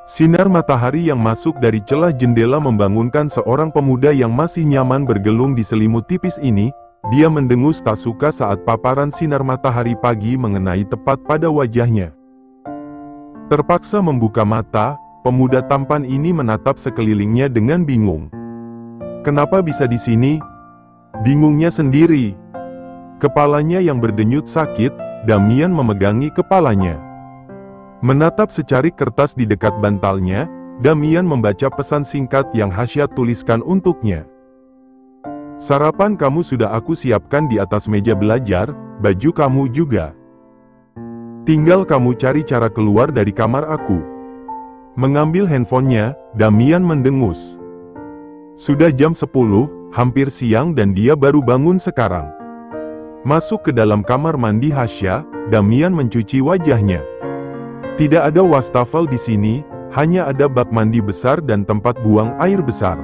Sinar matahari yang masuk dari celah jendela membangunkan seorang pemuda yang masih nyaman bergelung di selimut tipis ini. Dia mendengus tak suka saat paparan sinar matahari pagi mengenai tepat pada wajahnya. Terpaksa membuka mata, pemuda tampan ini menatap sekelilingnya dengan bingung. Kenapa bisa di sini? Bingungnya sendiri. Kepalanya yang berdenyut sakit, Damian memegangi kepalanya. Menatap secarik kertas di dekat bantalnya, Damian membaca pesan singkat yang Hasya tuliskan untuknya. Sarapan kamu sudah aku siapkan di atas meja belajar, baju kamu juga. Tinggal kamu cari cara keluar dari kamar aku. Mengambil handphonenya, Damian mendengus. Sudah jam 10, hampir siang dan dia baru bangun sekarang. Masuk ke dalam kamar mandi Hasya, Damian mencuci wajahnya. Tidak ada wastafel di sini, hanya ada bak mandi besar dan tempat buang air besar.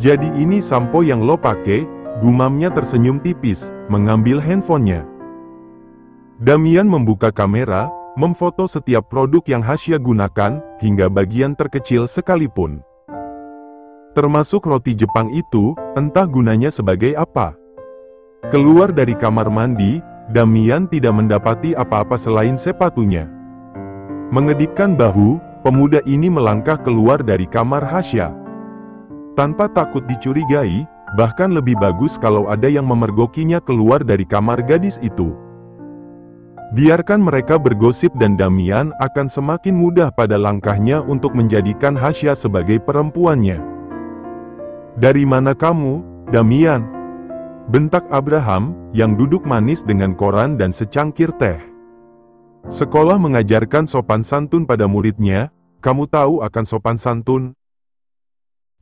Jadi ini sampo yang lo pakai, gumamnya tersenyum tipis, mengambil handphonenya. Damian membuka kamera, memfoto setiap produk yang Hasya gunakan, hingga bagian terkecil sekalipun. Termasuk roti Jepang itu, entah gunanya sebagai apa. Keluar dari kamar mandi, Damian tidak mendapati apa-apa selain sepatunya. Mengedipkan bahu, pemuda ini melangkah keluar dari kamar Hasya. Tanpa takut dicurigai, bahkan lebih bagus kalau ada yang memergokinya keluar dari kamar gadis itu. Biarkan mereka bergosip dan Damian akan semakin mudah pada langkahnya untuk menjadikan Hasya sebagai perempuannya. Dari mana kamu, Damian? Bentak Abraham, yang duduk manis dengan koran dan secangkir teh. Sekolah mengajarkan sopan santun pada muridnya, kamu tahu akan sopan santun?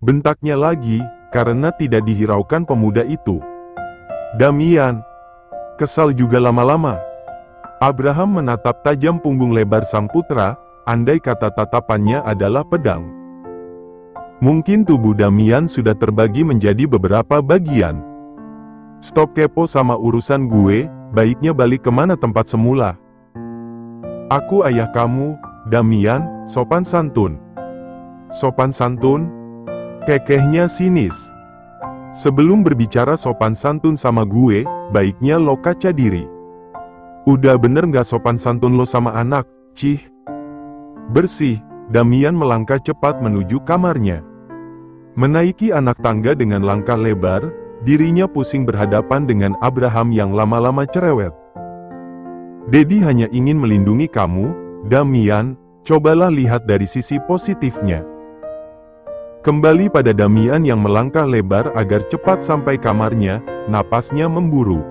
Bentaknya lagi, karena tidak dihiraukan pemuda itu. Damian kesal juga lama-lama. Abraham menatap tajam punggung lebar sang putra, andai kata tatapannya adalah pedang. Mungkin tubuh Damian sudah terbagi menjadi beberapa bagian. Stop kepo sama urusan gue, baiknya balik kemana tempat semula. Aku ayah kamu, Damian, sopan santun. Sopan santun? Kekehnya sinis. Sebelum berbicara sopan santun sama gue, baiknya lo kaca diri. Udah bener gak sopan santun lo sama anak, cih? Bersih, Damian melangkah cepat menuju kamarnya. Menaiki anak tangga dengan langkah lebar, dirinya pusing berhadapan dengan Abraham yang lama-lama cerewet. Dedi hanya ingin melindungi kamu, Damian, cobalah lihat dari sisi positifnya. Kembali pada Damian yang melangkah lebar agar cepat sampai kamarnya, napasnya memburu.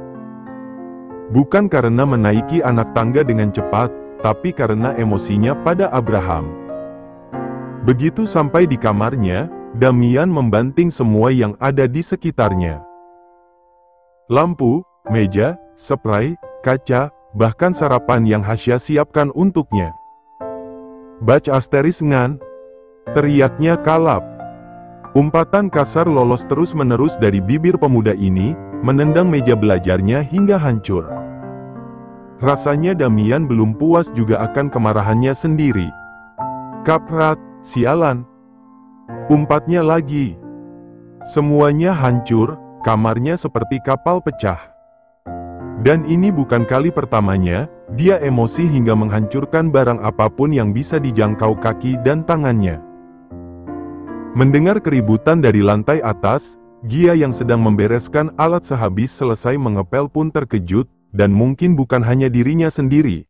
Bukan karena menaiki anak tangga dengan cepat, tapi karena emosinya pada Abraham. Begitu sampai di kamarnya, Damian membanting semua yang ada di sekitarnya. Lampu, meja, spray, kaca, bahkan sarapan yang Hasya siapkan untuknya. Bach asteris ngan, teriaknya kalap. Umpatan kasar lolos terus-menerus dari bibir pemuda ini, menendang meja belajarnya hingga hancur. Rasanya Damian belum puas juga akan kemarahannya sendiri. Kaprat, sialan. Umpatnya lagi. Semuanya hancur, kamarnya seperti kapal pecah. Dan ini bukan kali pertamanya, dia emosi hingga menghancurkan barang apapun yang bisa dijangkau kaki dan tangannya. Mendengar keributan dari lantai atas, Gia yang sedang membereskan alat sehabis selesai mengepel pun terkejut, dan mungkin bukan hanya dirinya sendiri.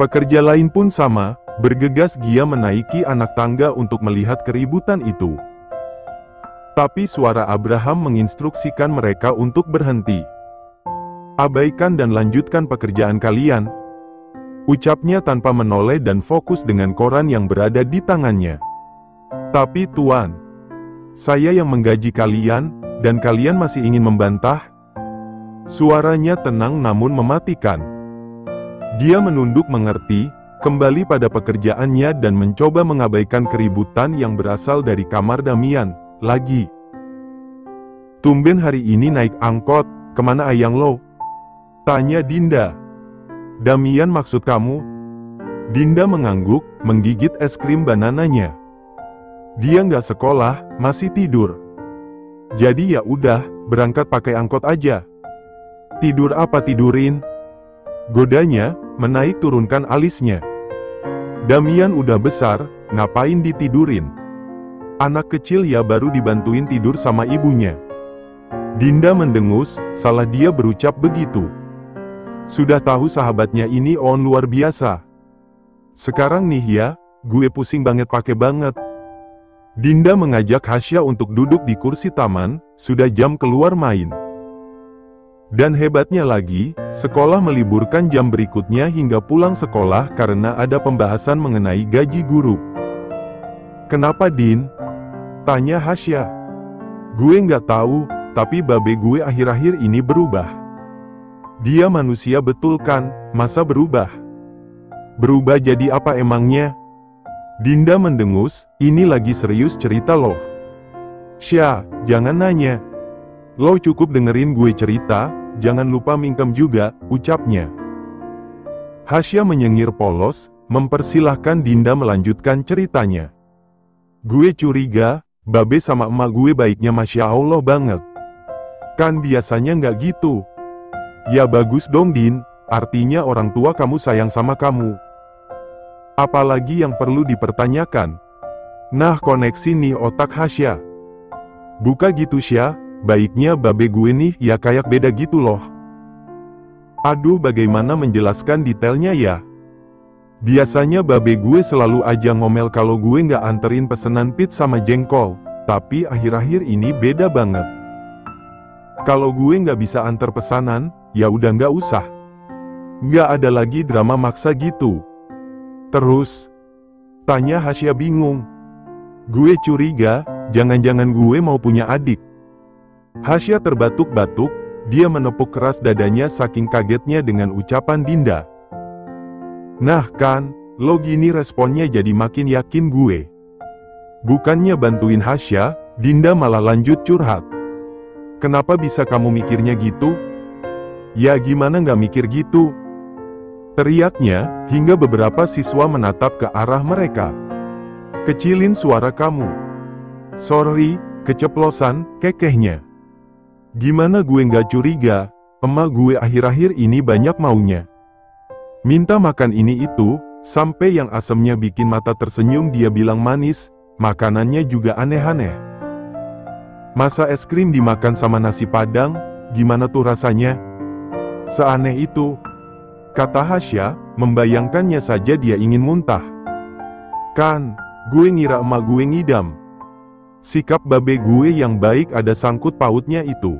Pekerja lain pun sama, bergegas Gia menaiki anak tangga untuk melihat keributan itu. Tapi suara Abraham menginstruksikan mereka untuk berhenti. Abaikan dan lanjutkan pekerjaan kalian, ucapnya tanpa menoleh dan fokus dengan koran yang berada di tangannya. Tapi Tuan, saya yang menggaji kalian, dan kalian masih ingin membantah? Suaranya tenang namun mematikan. Dia menunduk mengerti, kembali pada pekerjaannya dan mencoba mengabaikan keributan yang berasal dari kamar Damian. Lagi. Tumben hari ini naik angkot, kemana ayang lo? Tanya Dinda. Damian maksud kamu? Dinda mengangguk, menggigit es krim banananya. Dia nggak sekolah, masih tidur. Jadi ya udah, berangkat pakai angkot aja. Tidur apa tidurin? Godanya, menaik turunkan alisnya. Damian udah besar, ngapain ditidurin? Anak kecil ya baru dibantuin tidur sama ibunya. Dinda mendengus, salah dia berucap begitu. Sudah tahu sahabatnya ini luar biasa. Sekarang nih ya, gue pusing banget pakai banget. Dinda mengajak Hasya untuk duduk di kursi taman, sudah jam keluar main. Dan hebatnya lagi, sekolah meliburkan jam berikutnya hingga pulang sekolah karena ada pembahasan mengenai gaji guru. Kenapa Din? Tanya Hasya. Gue nggak tahu, tapi babe gue akhir-akhir ini berubah. Dia manusia betul kan, masa berubah? Berubah jadi apa emangnya? Dinda mendengus, ini lagi serius cerita loh. Sya, jangan nanya. Lo cukup dengerin gue cerita, jangan lupa mingkem juga, ucapnya. Hasya menyengir polos, mempersilahkan Dinda melanjutkan ceritanya. Gue curiga, babe sama emak gue baiknya Masya Allah banget. Kan biasanya nggak gitu. Ya bagus dong Din, artinya orang tua kamu sayang sama kamu. Apalagi yang perlu dipertanyakan? Nah koneksi nih otak Hasya. Buka gitu Sya, baiknya babe gue nih ya kayak beda gitu loh. Aduh bagaimana menjelaskan detailnya ya? Biasanya babe gue selalu aja ngomel kalau gue nggak anterin pesanan pizza sama jengkol, tapi akhir-akhir ini beda banget. Kalau gue nggak bisa antar pesanan, ya udah nggak usah. Nggak ada lagi drama maksa gitu. Terus? Tanya Hasya bingung. Gue curiga, jangan-jangan gue mau punya adik. Hasya terbatuk-batuk, dia menepuk keras dadanya saking kagetnya dengan ucapan Dinda. Nah kan, lo gini responnya jadi makin yakin gue. Bukannya bantuin Hasya, Dinda malah lanjut curhat. Kenapa bisa kamu mikirnya gitu? Ya gimana nggak mikir gitu? Teriaknya, hingga beberapa siswa menatap ke arah mereka. Kecilin suara kamu. Sorry, keceplosan, kekehnya. Gimana gue nggak curiga, emak gue akhir-akhir ini banyak maunya. Minta makan ini itu, sampai yang asemnya bikin mata tersenyum dia bilang manis, makanannya juga aneh-aneh. Masa es krim dimakan sama nasi padang, gimana tuh rasanya? Seaneh itu. Kata Hasya, membayangkannya saja dia ingin muntah. Kan, gue ngira emak gue ngidam. Sikap babe gue yang baik ada sangkut pautnya itu.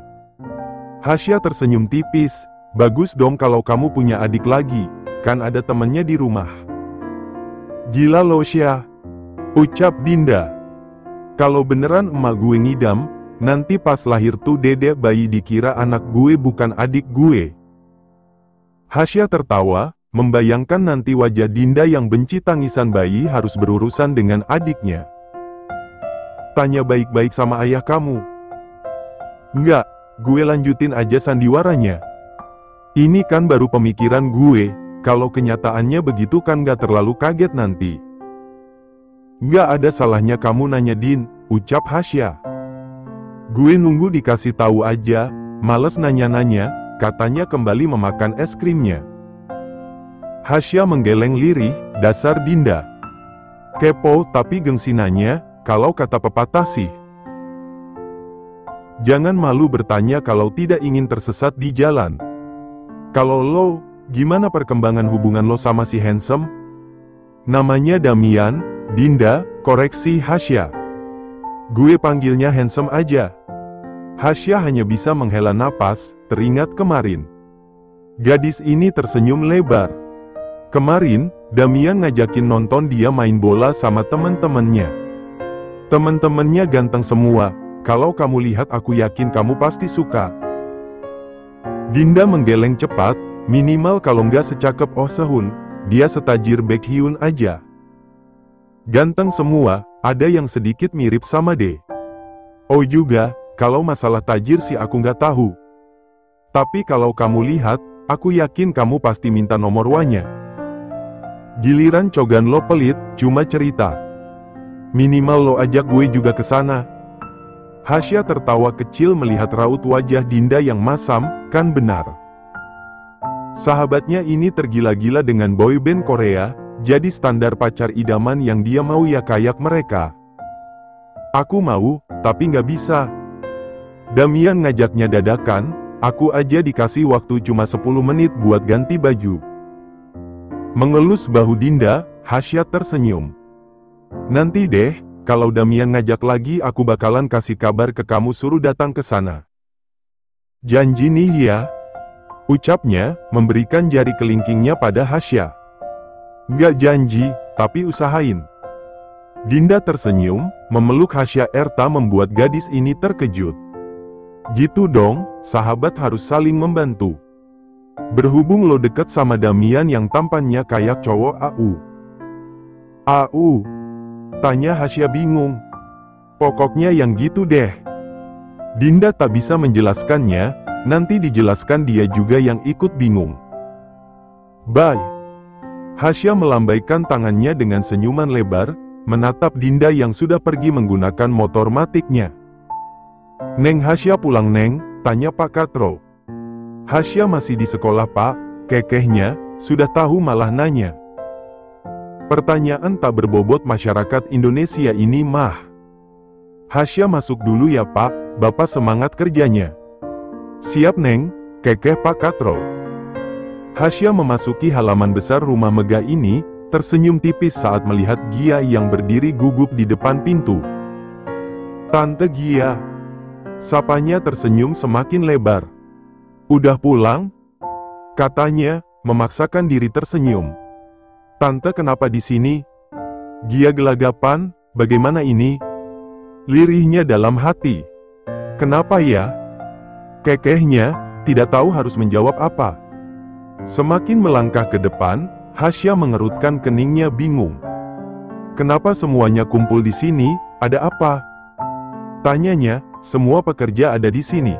Hasya tersenyum tipis, bagus dong kalau kamu punya adik lagi, kan ada temennya di rumah. Gila lo Sya, ucap Dinda. Kalau beneran emak gue ngidam, nanti pas lahir tuh dedek bayi dikira anak gue bukan adik gue. Hasya tertawa, membayangkan nanti wajah Dinda yang benci tangisan bayi harus berurusan dengan adiknya. Tanya baik-baik sama ayah kamu. Enggak, gue lanjutin aja sandiwaranya. Ini kan baru pemikiran gue, kalau kenyataannya begitu kan gak terlalu kaget nanti. Enggak ada salahnya kamu nanya Din, ucap Hasya. Gue nunggu dikasih tahu aja, males nanya-nanya. Katanya kembali memakan es krimnya. Hasya menggeleng lirih, dasar Dinda. Kepo tapi gengsi nanya, kalau kata pepatah sih. Jangan malu bertanya kalau tidak ingin tersesat di jalan. Kalau lo, gimana perkembangan hubungan lo sama si handsome? Namanya Damian, Dinda, koreksi Hasya. Gue panggilnya handsome aja. Hasya hanya bisa menghela napas, teringat kemarin. Gadis ini tersenyum lebar. Kemarin, Damian ngajakin nonton dia main bola sama temen-temennya. Temen-temennya ganteng semua, kalau kamu lihat aku yakin kamu pasti suka. Dinda menggeleng cepat, minimal kalau nggak secakep Oh Sehun, dia setajir Baekhyun aja. Ganteng semua, ada yang sedikit mirip sama De. Oh juga, kalau masalah tajir sih aku nggak tahu. Tapi kalau kamu lihat, aku yakin kamu pasti minta nomor WA-nya. Giliran cogan lo pelit, cuma cerita. Minimal lo ajak gue juga ke sana. Hasya tertawa kecil melihat raut wajah Dinda yang masam, kan benar. Sahabatnya ini tergila-gila dengan boyband Korea, jadi standar pacar idaman yang dia mau ya kayak mereka. Aku mau, tapi nggak bisa. Damian ngajaknya dadakan, aku aja dikasih waktu cuma 10 menit buat ganti baju. Mengelus bahu Dinda, Hasya tersenyum. Nanti deh, kalau Damian ngajak lagi aku bakalan kasih kabar ke kamu suruh datang ke sana. Janji nih ya. Ucapnya, memberikan jari kelingkingnya pada Hasya. Nggak janji, tapi usahain. Dinda tersenyum, memeluk Hasya erta membuat gadis ini terkejut. Gitu dong, sahabat harus saling membantu. Berhubung lo deket sama Damian yang tampannya kayak cowok AU. AU? Tanya Hasya bingung. Pokoknya yang gitu deh. Dinda tak bisa menjelaskannya, nanti dijelaskan dia juga yang ikut bingung. Bye. Hasya melambaikan tangannya dengan senyuman lebar, menatap Dinda yang sudah pergi menggunakan motor matiknya. Neng Hasya pulang neng, tanya Pak Katro. Hasya masih di sekolah Pak, kekehnya, sudah tahu malah nanya. Pertanyaan tak berbobot masyarakat Indonesia ini mah. Hasya masuk dulu ya Pak, Bapak semangat kerjanya. Siap Neng, kekeh Pak Katro. Hasya memasuki halaman besar rumah megah ini, tersenyum tipis saat melihat Gia yang berdiri gugup di depan pintu. Tante Gia. Sapanya tersenyum semakin lebar. Udah pulang? Katanya, memaksakan diri tersenyum. Tante kenapa di sini? Gia gelagapan, bagaimana ini? Lirihnya dalam hati. Kenapa ya? Kekehnya, tidak tahu harus menjawab apa. Semakin melangkah ke depan, Hasya mengerutkan keningnya bingung. Kenapa semuanya kumpul di sini, ada apa? Tanyanya, semua pekerja ada di sini.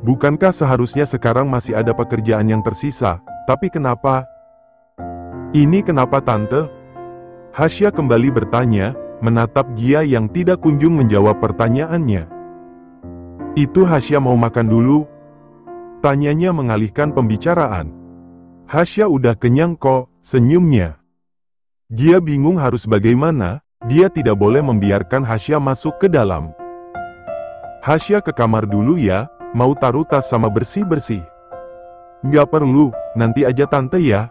Bukankah seharusnya sekarang masih ada pekerjaan yang tersisa, tapi kenapa? Ini kenapa Tante? Hasya kembali bertanya, menatap Gia yang tidak kunjung menjawab pertanyaannya. Itu Hasya mau makan dulu? Tanyanya mengalihkan pembicaraan. Hasya udah kenyang kok, senyumnya. Gia bingung harus bagaimana, dia tidak boleh membiarkan Hasya masuk ke dalam. Hasya ke kamar dulu ya, mau taruh tas sama bersih-bersih. Nggak perlu, nanti aja Tante ya.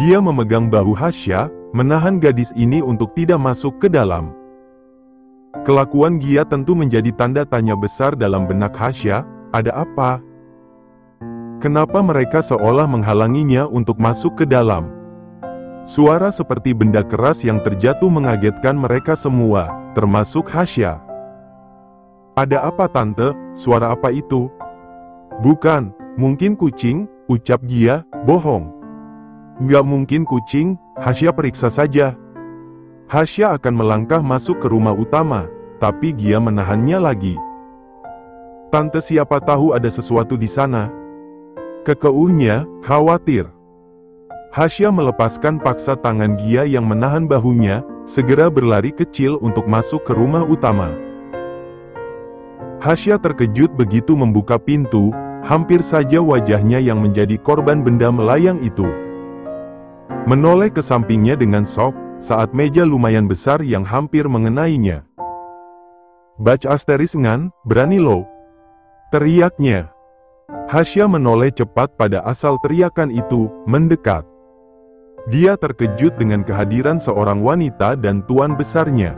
Dia memegang bahu Hasya, menahan gadis ini untuk tidak masuk ke dalam. Kelakuan Gia tentu menjadi tanda tanya besar dalam benak Hasya, ada apa? Kenapa mereka seolah menghalanginya untuk masuk ke dalam? Suara seperti benda keras yang terjatuh mengagetkan mereka semua, termasuk Hasya. Ada apa Tante? Suara apa itu? Bukan, mungkin kucing, ucap Gia, bohong. Nggak mungkin kucing, Hasya periksa saja. Hasya akan melangkah masuk ke rumah utama, tapi Gia menahannya lagi. Tante siapa tahu ada sesuatu di sana. Kekeuhnya, khawatir. Hasya melepaskan paksa tangan Gia yang menahan bahunya, segera berlari kecil untuk masuk ke rumah utama. Hasya terkejut begitu membuka pintu, hampir saja wajahnya yang menjadi korban benda melayang itu. Menoleh ke sampingnya dengan shock, saat meja lumayan besar yang hampir mengenainya. Bach asteris ngan, berani lo. Teriaknya. Hasya menoleh cepat pada asal teriakan itu, mendekat. Dia terkejut dengan kehadiran seorang wanita dan tuan besarnya.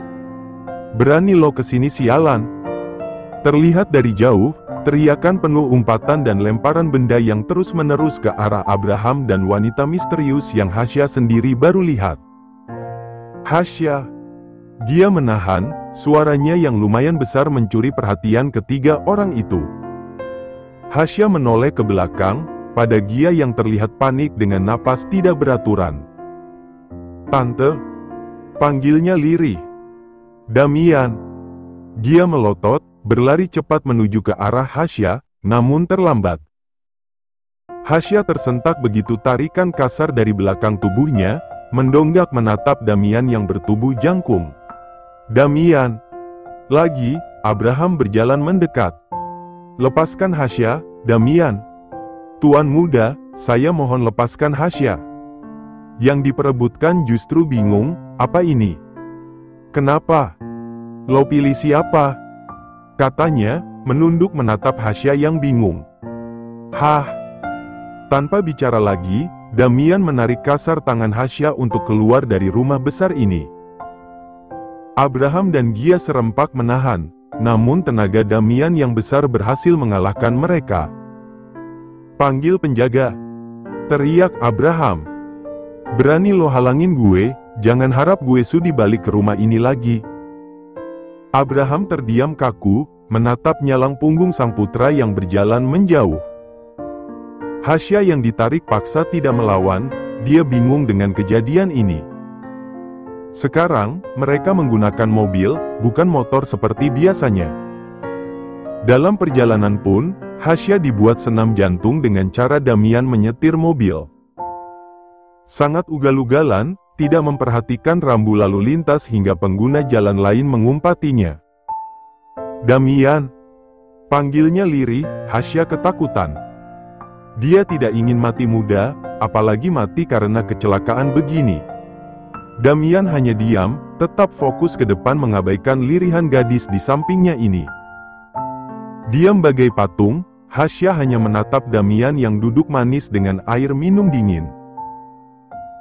Berani lo kesini sialan. Terlihat dari jauh, teriakan penuh umpatan dan lemparan benda yang terus-menerus ke arah Abraham dan wanita misterius yang Hasya sendiri baru lihat. Hasya. Dia menahan, suaranya yang lumayan besar mencuri perhatian ketiga orang itu. Hasya menoleh ke belakang, pada Gia yang terlihat panik dengan napas tidak beraturan. Tante. Panggilnya lirih. Damian. Gia melotot, berlari cepat menuju ke arah Hasya, namun terlambat. Hasya tersentak begitu tarikan kasar dari belakang tubuhnya, mendonggak menatap Damian yang bertubuh jangkung. Damian. Lagi, Abraham berjalan mendekat. Lepaskan Hasya, Damian. Tuan muda, saya mohon lepaskan Hasya. Yang diperebutkan justru bingung, apa ini? Kenapa? Lo pilih siapa? Katanya, menunduk menatap Hasya yang bingung. Hah? Tanpa bicara lagi, Damian menarik kasar tangan Hasya untuk keluar dari rumah besar ini. Abraham dan Gia serempak menahan, namun tenaga Damian yang besar berhasil mengalahkan mereka. Panggil penjaga, teriak Abraham. Berani lo halangin gue, jangan harap gue sudi balik ke rumah ini lagi. Abraham terdiam kaku, menatap nyalang punggung sang putra yang berjalan menjauh. Hasya yang ditarik paksa tidak melawan, dia bingung dengan kejadian ini. Sekarang, mereka menggunakan mobil, bukan motor seperti biasanya. Dalam perjalanan pun, Hasya dibuat senam jantung dengan cara Damian menyetir mobil. Sangat ugal-ugalan, tidak memperhatikan rambu lalu lintas hingga pengguna jalan lain mengumpatinya. Damian, panggilnya lirih, Hasya ketakutan. Dia tidak ingin mati muda, apalagi mati karena kecelakaan begini. Damian hanya diam, tetap fokus ke depan mengabaikan lirihan gadis di sampingnya ini. Diam bagai patung, Hasya hanya menatap Damian yang duduk manis dengan air minum dingin.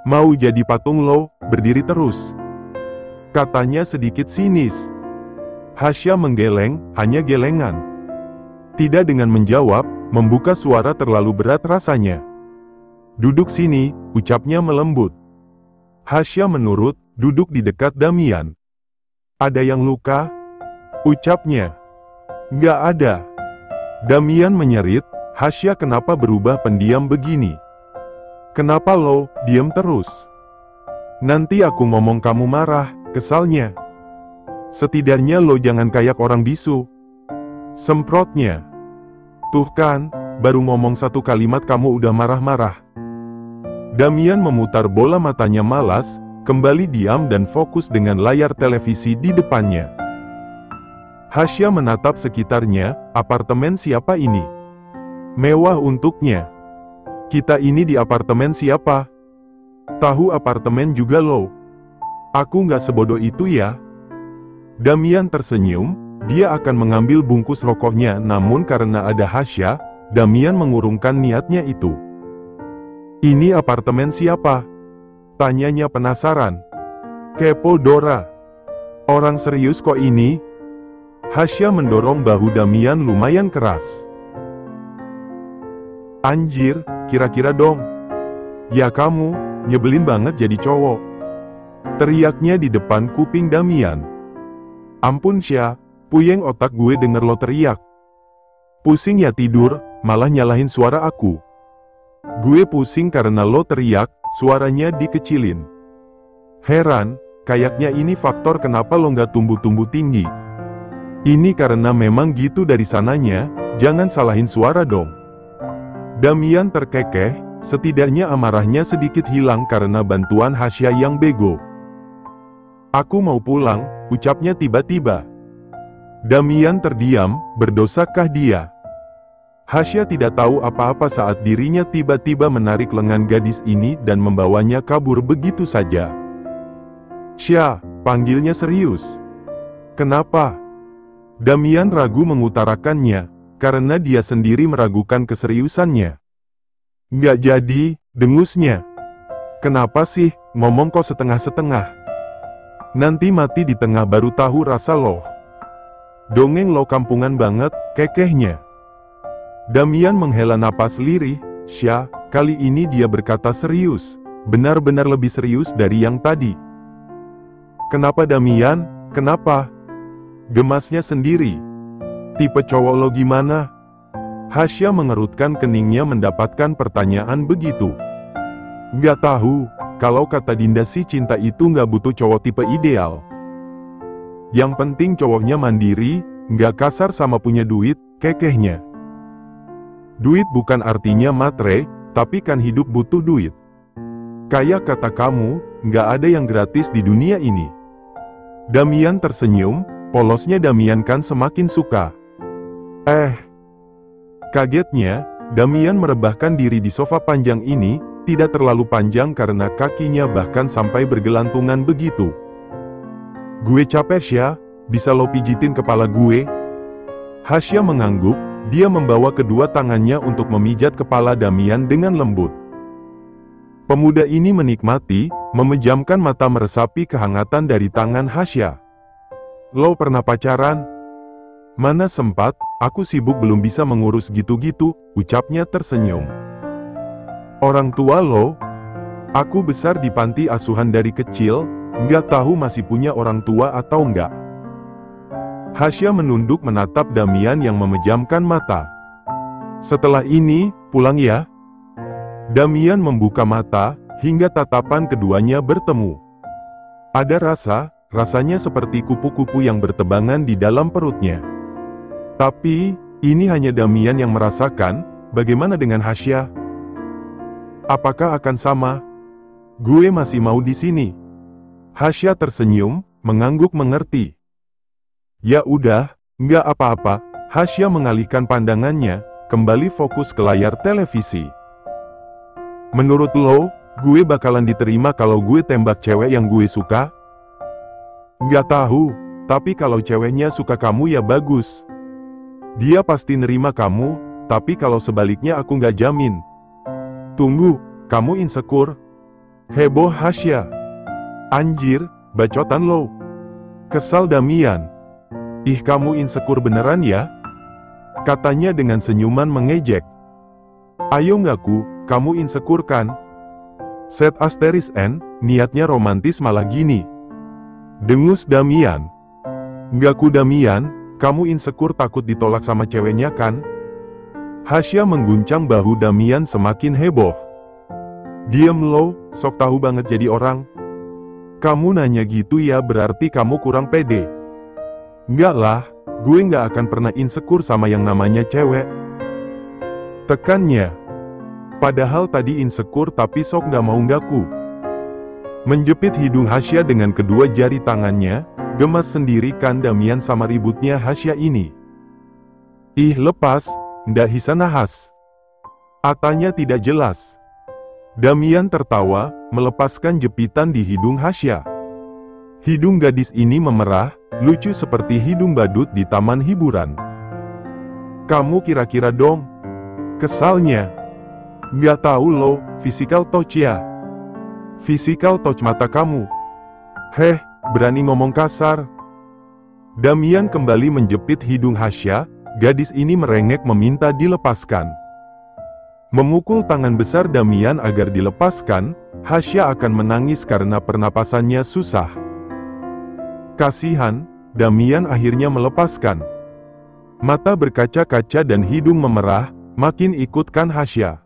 Mau jadi patung lo, berdiri terus. Katanya sedikit sinis. Hasya menggeleng, hanya gelengan. Tidak dengan menjawab, membuka suara terlalu berat rasanya. Duduk sini, ucapnya melembut. Hasya menurut, duduk di dekat Damian. Ada yang luka? Ucapnya. Nggak ada. Damian menyerit, Hasya kenapa berubah pendiam begini? Kenapa lo, diam terus? Nanti aku ngomong kamu marah, kesalnya. Setidaknya lo jangan kayak orang bisu. Semprotnya. Tuh kan, baru ngomong satu kalimat kamu udah marah-marah. Damian memutar bola matanya malas, kembali diam dan fokus dengan layar televisi di depannya. Hasya menatap sekitarnya, apartemen siapa ini? Mewah untuknya. Kita ini di apartemen siapa? Tahu apartemen juga lo. Aku nggak sebodoh itu ya. Damian tersenyum, dia akan mengambil bungkus rokoknya namun karena ada Hasya, Damian mengurungkan niatnya itu. Ini apartemen siapa? Tanyanya penasaran. Kepo Dora. Orang serius kok ini? Hasya mendorong bahu Damian lumayan keras. Anjir, kira-kira dong. Ya kamu, nyebelin banget jadi cowok. Teriaknya di depan kuping Damian. Ampun Sya, puyeng otak gue denger lo teriak. Pusing ya tidur, malah nyalahin suara aku. Gue pusing karena lo teriak, suaranya dikecilin. Heran, kayaknya ini faktor kenapa lo nggak tumbuh-tumbuh tinggi. Ini karena memang gitu dari sananya, jangan salahin suara dong. Damian terkekeh, setidaknya amarahnya sedikit hilang karena bantuan Hasya yang bego. Aku mau pulang, ucapnya tiba-tiba. Damian terdiam, berdosakah dia? Hasya tidak tahu apa-apa saat dirinya tiba-tiba menarik lengan gadis ini dan membawanya kabur begitu saja. Sya, panggilnya serius. Kenapa? Damian ragu mengutarakannya, karena dia sendiri meragukan keseriusannya. Nggak jadi, dengusnya. Kenapa sih, ngomong kok setengah-setengah? Nanti mati di tengah baru tahu rasa lo. Dongeng lo kampungan banget, kekehnya. Damian menghela napas lirih, Sya, kali ini dia berkata serius, benar-benar lebih serius dari yang tadi. Kenapa Damian, kenapa? Gemasnya sendiri. Tipe cowok lo gimana? Hasya mengerutkan keningnya mendapatkan pertanyaan begitu. Nggak tahu, kalau kata Dinda sih cinta itu nggak butuh cowok tipe ideal. Yang penting cowoknya mandiri, nggak kasar sama punya duit, kekehnya. Duit bukan artinya matre, tapi kan hidup butuh duit. Kayak kata kamu, nggak ada yang gratis di dunia ini. Damian tersenyum, polosnya Damian kan semakin suka. Kagetnya, Damian merebahkan diri di sofa panjang ini, tidak terlalu panjang karena kakinya bahkan sampai bergelantungan begitu. Gue capek Sya, bisa lo pijitin kepala gue? Hasya mengangguk, dia membawa kedua tangannya untuk memijat kepala Damian dengan lembut. Pemuda ini menikmati, memejamkan mata meresapi kehangatan dari tangan Hasya. Lo pernah pacaran? Mana sempat, aku sibuk belum bisa mengurus gitu-gitu, ucapnya tersenyum. Orang tua lo? Aku besar di panti asuhan dari kecil, nggak tahu masih punya orang tua atau enggak. Hasya menunduk menatap Damian yang memejamkan mata. Setelah ini, pulang ya. Damian membuka mata, hingga tatapan keduanya bertemu. Ada rasanya seperti kupu-kupu yang bertebangan di dalam perutnya. Tapi, ini hanya Damian yang merasakan, bagaimana dengan Hasya? Apakah akan sama? Gue masih mau di sini. Hasya tersenyum, mengangguk mengerti. Ya udah, nggak apa-apa. Hasya mengalihkan pandangannya, kembali fokus ke layar televisi. Menurut lo, gue bakalan diterima kalau gue tembak cewek yang gue suka? Nggak tahu, tapi kalau ceweknya suka kamu ya bagus. Dia pasti nerima kamu, tapi kalau sebaliknya aku nggak jamin. Tunggu, kamu insecure? Heboh Hasya. Anjir, bacotan lo. Kesal Damian. Ih kamu insecure beneran ya? Katanya dengan senyuman mengejek. Ayo ngaku, kamu insecure kan? Set asterisk N, niatnya romantis malah gini. Dengus Damian. Ngaku Damian, kamu insecure takut ditolak sama ceweknya kan? Hasya mengguncang bahu Damian semakin heboh. Diem lo, sok tahu banget jadi orang. Kamu nanya gitu ya berarti kamu kurang pede. Enggak lah, gue nggak akan pernah insecure sama yang namanya cewek. Tekannya. Padahal tadi insecure tapi sok nggak mau ngaku. Menjepit hidung Hasya dengan kedua jari tangannya, gemas sendiri kan Damian sama ributnya Hasya ini. Ih lepas, ndak bisa nahas. Atanya tidak jelas. Damian tertawa, melepaskan jepitan di hidung Hasya. Hidung gadis ini memerah, lucu seperti hidung badut di taman hiburan. Kamu kira-kira dong? Kesalnya. Nggak tahu lo, physical touch ya. Physical touch mata kamu. Heh, berani ngomong kasar. Damian kembali menjepit hidung Hasya, gadis ini merengek meminta dilepaskan. Memukul tangan besar Damian agar dilepaskan, Hasya akan menangis karena pernapasannya susah. Kasihan, Damian akhirnya melepaskan. Mata berkaca-kaca dan hidung memerah, makin ikutkan Hasya.